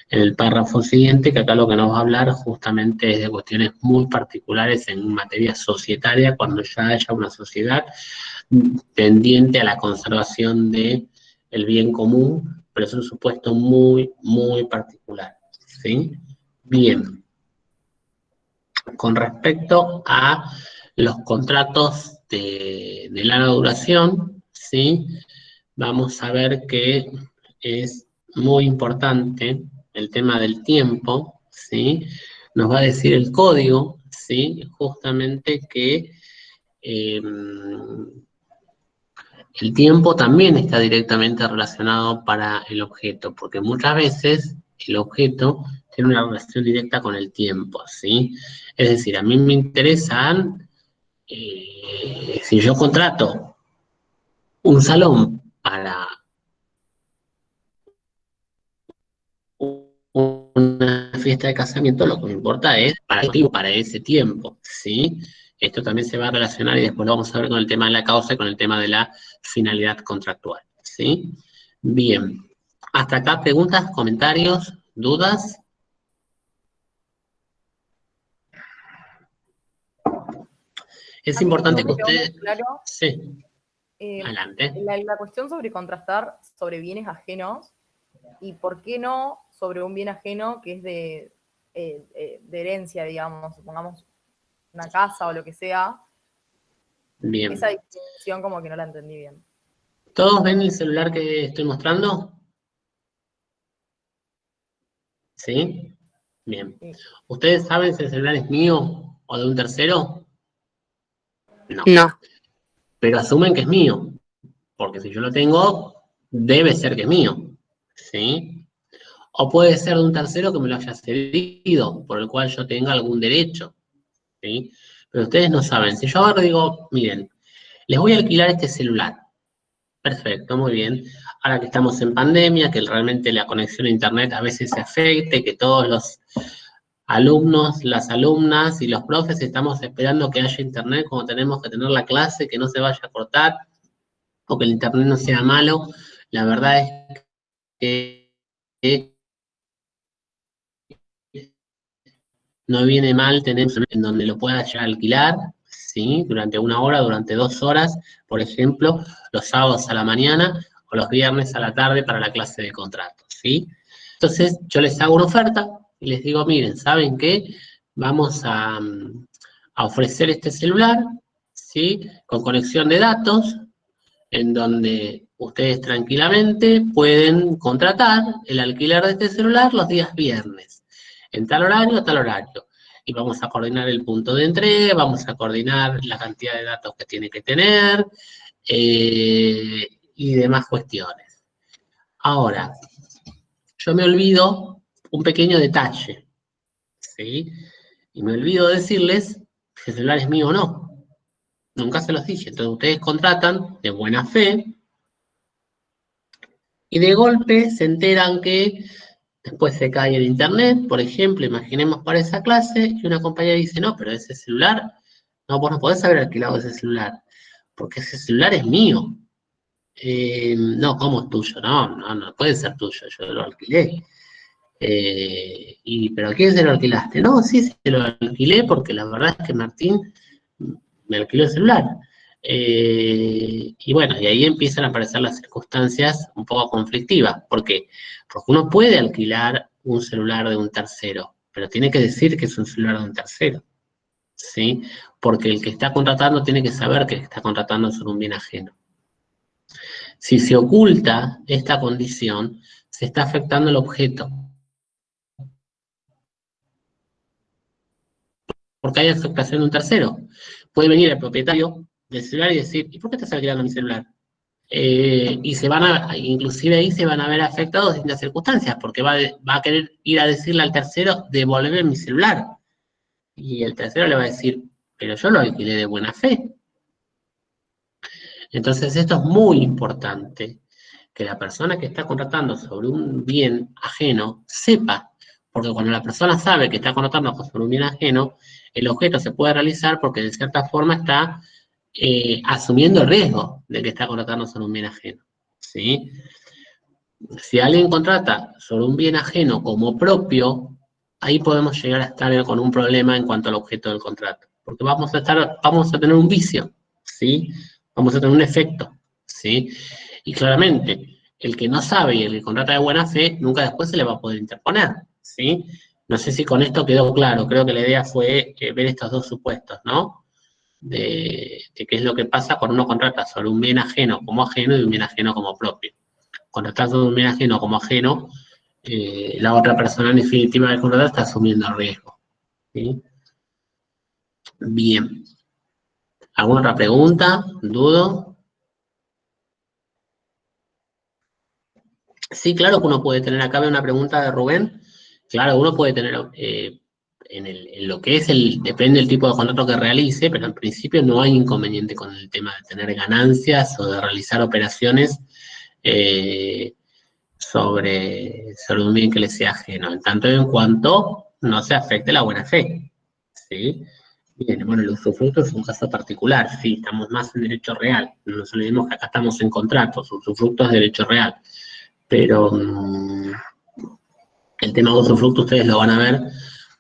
en el párrafo siguiente, que acá lo que nos va a hablar justamente es de cuestiones muy particulares en materia societaria, cuando ya haya una sociedad tendiente a la conservación de el bien común, pero es un supuesto muy, muy particular, ¿sí? Bien. Con respecto a los contratos de larga duración, ¿sí? Vamos a ver que es muy importante el tema del tiempo, ¿sí? Nos va a decir el código, ¿sí? Justamente que el tiempo también está directamente relacionado para el objeto, porque muchas veces el objeto tiene una relación directa con el tiempo, ¿sí? Es decir, a mí me interesan, si yo contrato un salón para una fiesta de casamiento, lo que me importa es para ese tiempo, ¿sí? Esto también se va a relacionar y después lo vamos a ver con el tema de la causa y con el tema de la finalidad contractual, ¿sí? Bien. Hasta acá, preguntas, comentarios, dudas. Es A mí importante no que me quedó muy usted... claro Sí, adelante. la cuestión sobre contrastar sobre bienes ajenos y por qué no sobre un bien ajeno que es de herencia, digamos, supongamos una casa o lo que sea. Bien. Esa distinción como que no la entendí bien. ¿Todos ven el celular que estoy mostrando? ¿Sí? Bien. Sí. ¿Ustedes saben si el celular es mío o de un tercero? No. No. Pero asumen que es mío, porque si yo lo tengo, debe ser que es mío, ¿sí? O puede ser de un tercero que me lo haya cedido, por el cual yo tenga algún derecho, ¿sí? Pero ustedes no saben. Si yo ahora digo, miren, les voy a alquilar este celular. Perfecto, muy bien. Ahora que estamos en pandemia, que realmente la conexión a internet a veces se afecte, que todos los alumnos, las alumnas y los profes estamos esperando que haya internet como tenemos que tener la clase, que no se vaya a cortar o que el internet no sea malo. La verdad es que no viene mal tener un en donde lo pueda ya alquilar, ¿sí? Durante 1 hora, durante 2 horas, por ejemplo, los sábados a la mañana o los viernes a la tarde para la clase de contrato, ¿sí? Entonces, yo les hago una oferta y les digo, miren, ¿saben qué? Vamos a ofrecer este celular, ¿sí? Con conexión de datos, en donde ustedes tranquilamente pueden contratar el alquiler de este celular los días viernes, en tal horario, tal horario. Y vamos a coordinar el punto de entrega, vamos a coordinar la cantidad de datos que tiene que tener y demás cuestiones. Ahora, yo me olvido un pequeño detalle, ¿sí? Y me olvido decirles si el celular es mío o no. Nunca se los dije. Entonces ustedes contratan de buena fe y de golpe se enteran que después se cae el internet, por ejemplo, imaginemos para esa clase, y una compañera dice, no, pero ese celular, no, vos no podés haber alquilado ese celular, porque ese celular es mío. No, ¿cómo es tuyo? No puede ser tuyo, yo lo alquilé. ¿Pero a quién se lo alquilaste? No, sí, se lo alquilé porque la verdad es que Martín me alquiló el celular. Y bueno, y ahí empiezan a aparecer las circunstancias un poco conflictivas. ¿Por qué? Porque uno puede alquilar un celular de un tercero, pero tiene que decir que es un celular de un tercero, ¿sí? Porque el que está contratando tiene que saber que está contratando sobre un bien ajeno. Si se oculta esta condición, se está afectando el objeto. Porque hay afectación de un tercero. Puede venir el propietario del celular y decir, ¿y por qué estás alquilando mi celular? Y inclusive ahí se van a ver afectados distintas circunstancias, porque va a querer ir a decirle al tercero, devolver mi celular. Y el tercero le va a decir, pero yo lo alquilé de buena fe. Entonces esto es muy importante, que la persona que está contratando sobre un bien ajeno sepa, porque cuando la persona sabe que está contratando sobre un bien ajeno, el objeto se puede realizar porque de cierta forma está asumiendo el riesgo de que está contratando sobre un bien ajeno, ¿sí? Si alguien contrata sobre un bien ajeno como propio, ahí podemos llegar a estar con un problema en cuanto al objeto del contrato, porque vamos a tener un vicio, ¿sí? Vamos a tener un efecto, ¿sí? Y claramente, el que no sabe y el que contrata de buena fe, nunca después se le va a poder interponer, ¿sí? No sé si con esto quedó claro, creo que la idea fue ver estos dos supuestos, ¿no? De qué es lo que pasa cuando uno contrata sobre un bien ajeno como ajeno y un bien ajeno como propio. Cuando estás sobre un bien ajeno como ajeno, la otra persona en definitiva del contrato está asumiendo el riesgo, ¿sí? Bien. ¿Alguna otra pregunta? ¿Dudo? Sí, claro que uno puede tener, acá veo una pregunta de Rubén, claro, uno puede tener en lo que es depende del tipo de contrato que realice, pero en principio no hay inconveniente con el tema de tener ganancias o de realizar operaciones sobre un bien que le sea ajeno, en tanto y en cuanto no se afecte la buena fe, ¿sí? Bien, bueno, el usufructo es un caso particular, sí, estamos más en derecho real, no nos olvidemos que acá estamos en contratos, usufructo es derecho real, pero el tema de usufructo ustedes lo van a ver,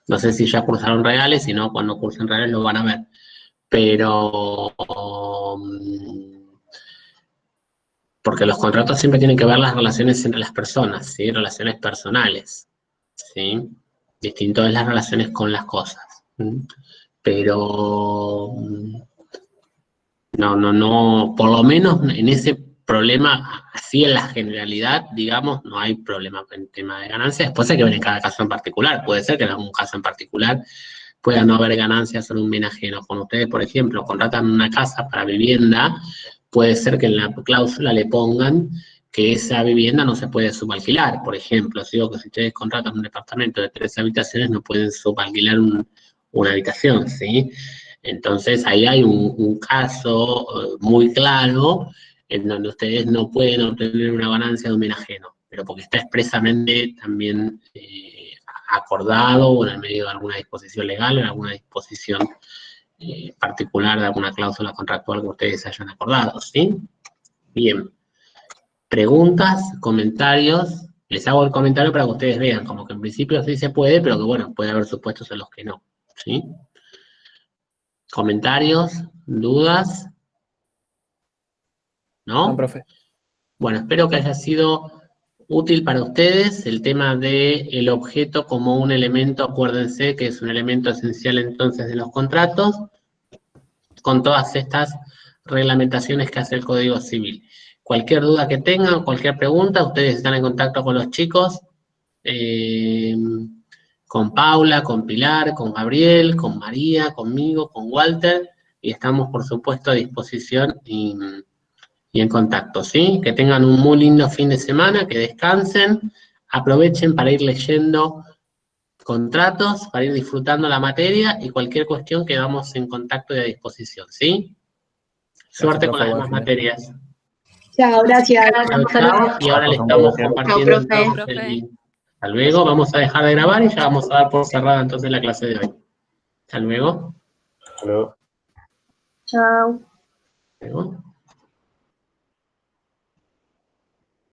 no sé si ya cursaron reales, si no, cuando cursen reales lo van a ver, pero porque los contratos siempre tienen que ver las relaciones entre las personas, ¿sí? Relaciones personales, ¿sí? Distinto es las relaciones con las cosas, ¿sí? Pero no, por lo menos en ese problema, así en la generalidad, digamos, no hay problema con el tema de ganancias. Después hay que ver en cada caso en particular. Puede ser que en algún caso en particular pueda no haber ganancias sobre un bien ajeno. Cuando ustedes, por ejemplo, contratan una casa para vivienda, puede ser que en la cláusula le pongan que esa vivienda no se puede subalquilar. Por ejemplo, si digo que si ustedes contratan un departamento de 3 habitaciones, no pueden subalquilar una habitación, ¿sí? Entonces ahí hay un caso muy claro en donde ustedes no pueden obtener una ganancia de un bien ajeno, pero porque está expresamente también acordado o en el medio de alguna disposición legal o en alguna disposición particular de alguna cláusula contractual que ustedes hayan acordado, ¿sí? Bien. Preguntas, comentarios. Les hago el comentario para que ustedes vean, como que en principio sí se puede, pero que bueno, puede haber supuestos en los que no, ¿sí? ¿Comentarios? ¿Dudas? ¿No? No, profe. Bueno, espero que haya sido útil para ustedes el tema del objeto como un elemento, acuérdense que es un elemento esencial entonces de los contratos, con todas estas reglamentaciones que hace el Código Civil. Cualquier duda que tengan, cualquier pregunta, ustedes están en contacto con los chicos, con Paula, con Pilar, con Gabriel, con María, conmigo, con Walter, y estamos por supuesto a disposición y en contacto, ¿sí? Que tengan un muy lindo fin de semana, que descansen, aprovechen para ir leyendo contratos, para ir disfrutando la materia y cualquier cuestión quedamos en contacto y a disposición, ¿sí? Suerte con las demás materias. Chao, gracias. Chao, chao. Y ahora le estamos compartiendo profe. entonces el link. Hasta luego, vamos a dejar de grabar y ya vamos a dar por cerrada entonces la clase de hoy. Hasta luego. Hasta luego. Chao. Hasta luego.